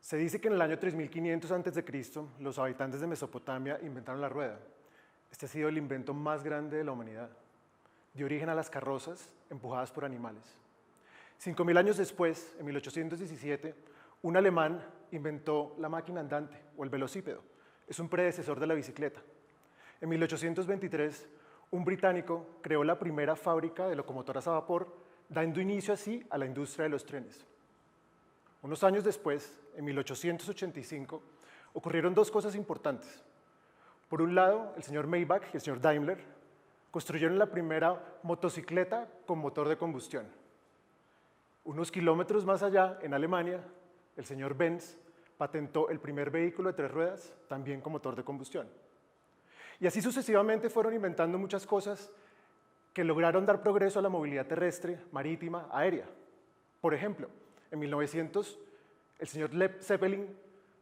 Se dice que en el año 3500 a.C. los habitantes de Mesopotamia inventaron la rueda. Este ha sido el invento más grande de la humanidad. Dio origen a las carrozas empujadas por animales. 5000 años después, en 1817, un alemán inventó la máquina andante o el velocípedo. Es un predecesor de la bicicleta. En 1823, un británico creó la primera fábrica de locomotoras a vapor, dando inicio así a la industria de los trenes. Unos años después, en 1885, ocurrieron dos cosas importantes. Por un lado, el señor Maybach y el señor Daimler construyeron la primera motocicleta con motor de combustión. Unos kilómetros más allá, en Alemania, el señor Benz patentó el primer vehículo de 3 ruedas, también con motor de combustión. Y así sucesivamente fueron inventando muchas cosas que lograron dar progreso a la movilidad terrestre, marítima, aérea. Por ejemplo, en 1900, el señor Led Zeppelin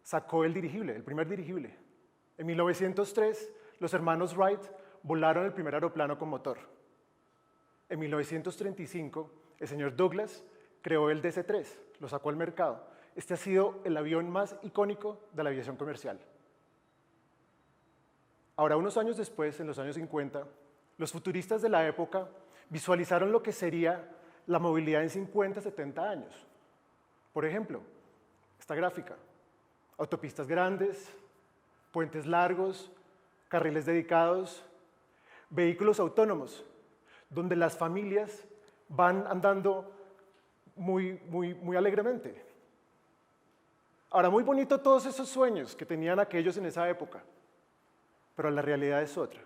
sacó el dirigible, el primer dirigible. En 1903, los hermanos Wright volaron el primer aeroplano con motor. En 1935, el señor Douglas creó el DC-3, lo sacó al mercado. Este ha sido el avión más icónico de la aviación comercial. Ahora, unos años después, en los años 50, los futuristas de la época visualizaron lo que sería la movilidad en 50, 70 años. Por ejemplo, esta gráfica: autopistas grandes, puentes largos, carriles dedicados, vehículos autónomos, donde las familias van andando muy alegremente. Ahora, muy bonito todos esos sueños que tenían aquellos en esa época, pero la realidad es otra.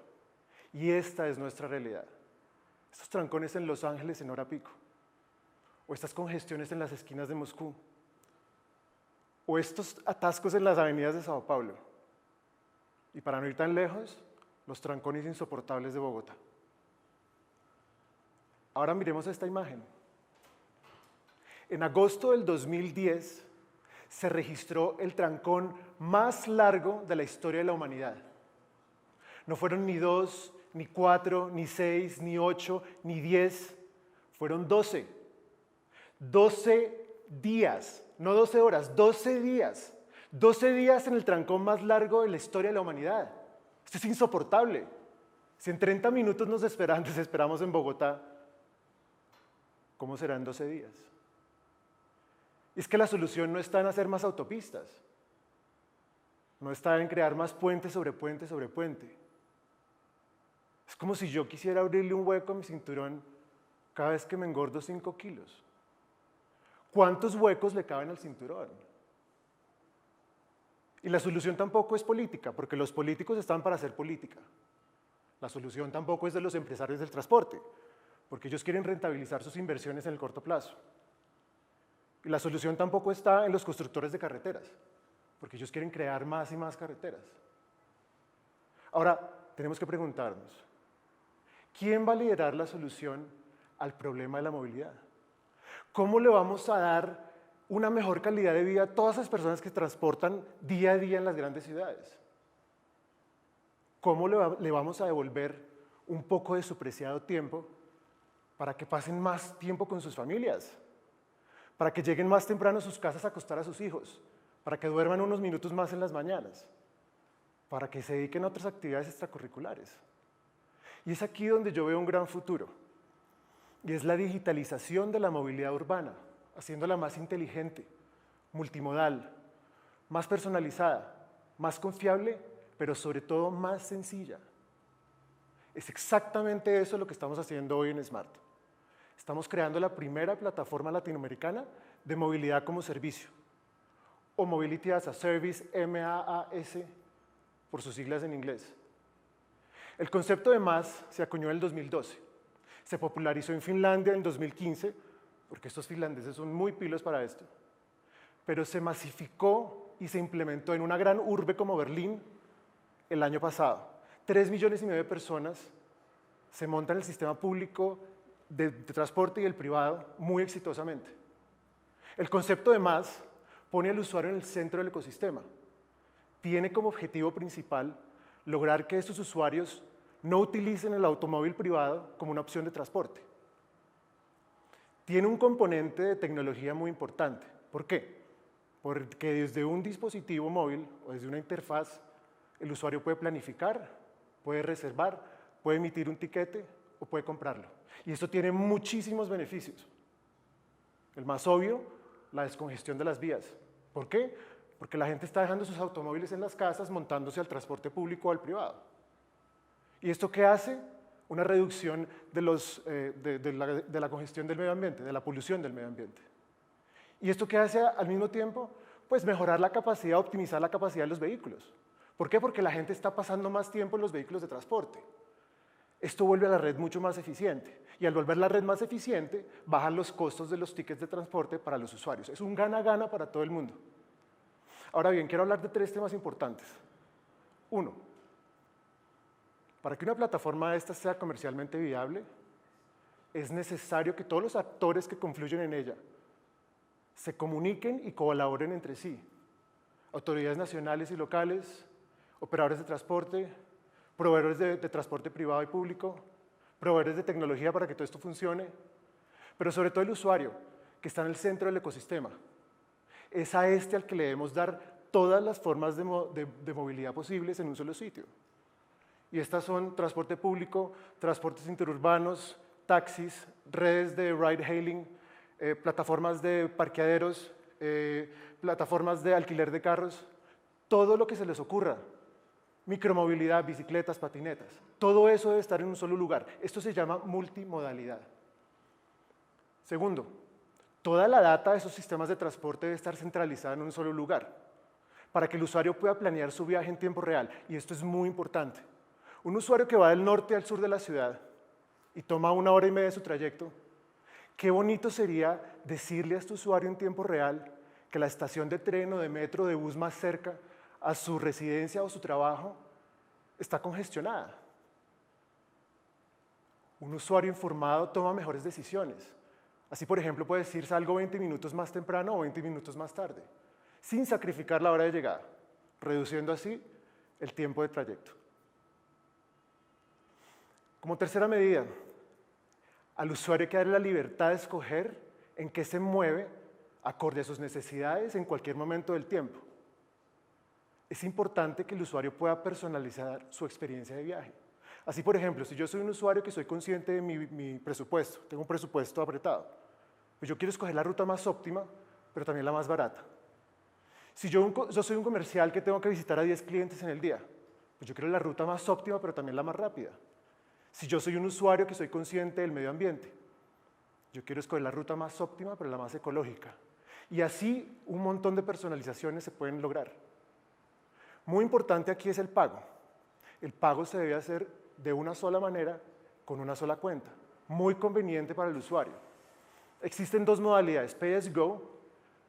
Y esta es nuestra realidad. Estos trancones en Los Ángeles en hora pico, o estas congestiones en las esquinas de Moscú, o estos atascos en las avenidas de Sao Paulo, y para no ir tan lejos, los trancones insoportables de Bogotá. Ahora miremos esta imagen. En agosto del 2010 se registró el trancón más largo de la historia de la humanidad. No fueron ni 2, ni 4, ni 6, ni 8, ni 10, fueron 12. 12 días, no 12 horas, 12 días. 12 días en el trancón más largo de la historia de la humanidad. Esto es insoportable. Si en 30 minutos nos desesperamos en Bogotá, ¿cómo será en 12 días? Y es que la solución no está en hacer más autopistas, no está en crear más puente sobre puente sobre puente. Es como si yo quisiera abrirle un hueco a mi cinturón cada vez que me engordo 5 kilos. ¿Cuántos huecos le caben al cinturón? Y la solución tampoco es política, porque los políticos están para hacer política. La solución tampoco es de los empresarios del transporte, porque ellos quieren rentabilizar sus inversiones en el corto plazo. Y la solución tampoco está en los constructores de carreteras, porque ellos quieren crear más y más carreteras. Ahora, tenemos que preguntarnos, ¿quién va a liderar la solución al problema de la movilidad? ¿Cómo le vamos a dar una mejor calidad de vida a todas esas personas que transportan día a día en las grandes ciudades? ¿Cómo le vamos a devolver un poco de su preciado tiempo para que pasen más tiempo con sus familias? Para que lleguen más temprano a sus casas a acostar a sus hijos, para que duerman unos minutos más en las mañanas, para que se dediquen a otras actividades extracurriculares. Y es aquí donde yo veo un gran futuro, y es la digitalización de la movilidad urbana, haciéndola más inteligente, multimodal, más personalizada, más confiable, pero sobre todo más sencilla. Es exactamente eso lo que estamos haciendo hoy en Smart. Estamos creando la primera plataforma latinoamericana de movilidad como servicio, o Mobility as a Service, MaaS, por sus siglas en inglés. El concepto de MaaS se acuñó en el 2012. Se popularizó en Finlandia en 2015, porque estos finlandeses son muy pilos para esto. Pero se masificó y se implementó en una gran urbe como Berlín el año pasado. 3,5 millones de personas se montan el sistema público de transporte y el privado muy exitosamente. El concepto de MaaS pone al usuario en el centro del ecosistema. Tiene como objetivo principal lograr que estos usuarios no utilicen el automóvil privado como una opción de transporte. Tiene un componente de tecnología muy importante. ¿Por qué? porque desde un dispositivo móvil o desde una interfaz, el usuario puede planificar, puede reservar, puede emitir un tiquete o puede comprarlo. Y esto tiene muchísimos beneficios. El más obvio, la descongestión de las vías. ¿Por qué? Porque la gente está dejando sus automóviles en las casas montándose al transporte público o al privado. ¿Y esto qué hace? Una reducción de la congestión del medio ambiente, de la polución del medio ambiente. ¿Y esto qué hace al mismo tiempo? Pues mejorar la capacidad, optimizar la capacidad de los vehículos. ¿Por qué? Porque la gente está pasando más tiempo en los vehículos de transporte. Esto vuelve a la red mucho más eficiente. Y al volver la red más eficiente, bajan los costos de los tickets de transporte para los usuarios. Es un gana-gana para todo el mundo. Ahora bien, quiero hablar de 3 temas importantes. 1, para que una plataforma de estas sea comercialmente viable, es necesario que todos los actores que confluyen en ella se comuniquen y colaboren entre sí. Autoridades nacionales y locales, operadores de transporte, proveedores de transporte privado y público, proveedores de tecnología para que todo esto funcione, pero sobre todo el usuario, que está en el centro del ecosistema. Es a este al que le debemos dar todas las formas de movilidad posibles en un solo sitio. Y estas son transporte público, transportes interurbanos, taxis, redes de ride-hailing, plataformas de parqueaderos, plataformas de alquiler de carros, todo lo que se les ocurra. Micromovilidad, bicicletas, patinetas, todo eso debe estar en un solo lugar. Esto se llama multimodalidad. Segundo, toda la data de esos sistemas de transporte debe estar centralizada en un solo lugar, para que el usuario pueda planear su viaje en tiempo real, y esto es muy importante. Un usuario que va del norte al sur de la ciudad y toma 1 hora y media de su trayecto, qué bonito sería decirle a este usuario en tiempo real que la estación de tren o de metro o de bus más cerca a su residencia o su trabajo está congestionada. Un usuario informado toma mejores decisiones. Así, por ejemplo, puede decir salgo 20 minutos más temprano o 20 minutos más tarde, sin sacrificar la hora de llegada, reduciendo así el tiempo de trayecto. Como tercera medida, al usuario hay que darle la libertad de escoger en qué se mueve acorde a sus necesidades en cualquier momento del tiempo. Es importante que el usuario pueda personalizar su experiencia de viaje. Así, por ejemplo, si yo soy un usuario que soy consciente de mi presupuesto, tengo un presupuesto apretado, pues yo quiero escoger la ruta más óptima, pero también la más barata. Si yo soy un comercial que tengo que visitar a 10 clientes en el día, pues yo quiero la ruta más óptima, pero también la más rápida. Si yo soy un usuario que soy consciente del medio ambiente, yo quiero escoger la ruta más óptima, pero la más ecológica. Y así un montón de personalizaciones se pueden lograr. Muy importante aquí es el pago. El pago se debe hacer de una sola manera, con una sola cuenta. Muy conveniente para el usuario. Existen 2 modalidades, Pay as Go,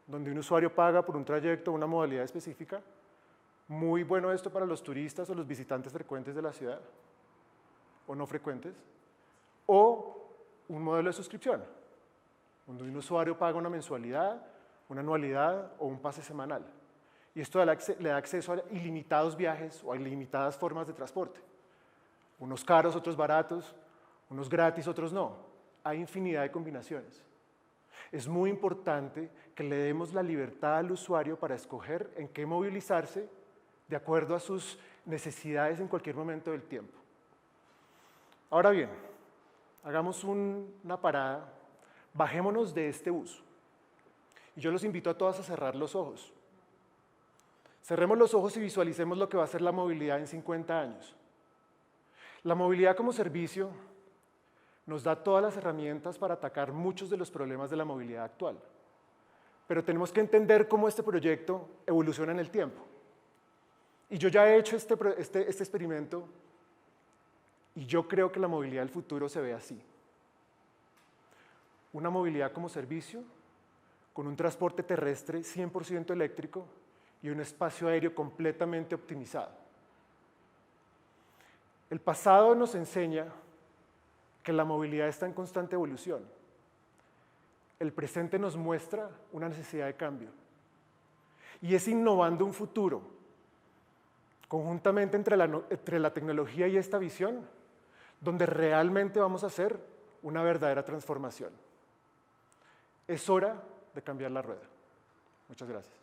donde un usuario paga por un trayecto, una modalidad específica. Muy bueno esto para los turistas o los visitantes frecuentes de la ciudad, o no frecuentes. O un modelo de suscripción, donde un usuario paga una mensualidad, una anualidad o un pase semanal. Y esto le da acceso a ilimitados viajes o a ilimitadas formas de transporte. Unos caros, otros baratos, unos gratis, otros no. Hay infinidad de combinaciones. Es muy importante que le demos la libertad al usuario para escoger en qué movilizarse de acuerdo a sus necesidades en cualquier momento del tiempo. Ahora bien, hagamos una parada, bajémonos de este bus. Y yo los invito a todos a cerrar los ojos. Cerremos los ojos y visualicemos lo que va a ser la movilidad en 50 años. La movilidad como servicio nos da todas las herramientas para atacar muchos de los problemas de la movilidad actual. Pero tenemos que entender cómo este proyecto evoluciona en el tiempo. Y yo ya he hecho este experimento y yo creo que la movilidad del futuro se ve así. Una movilidad como servicio, con un transporte terrestre 100% eléctrico y un espacio aéreo completamente optimizado. El pasado nos enseña que la movilidad está en constante evolución. El presente nos muestra una necesidad de cambio. Y es innovando un futuro, conjuntamente entre la tecnología y esta visión, donde realmente vamos a hacer una verdadera transformación. Es hora de cambiar la rueda. Muchas gracias.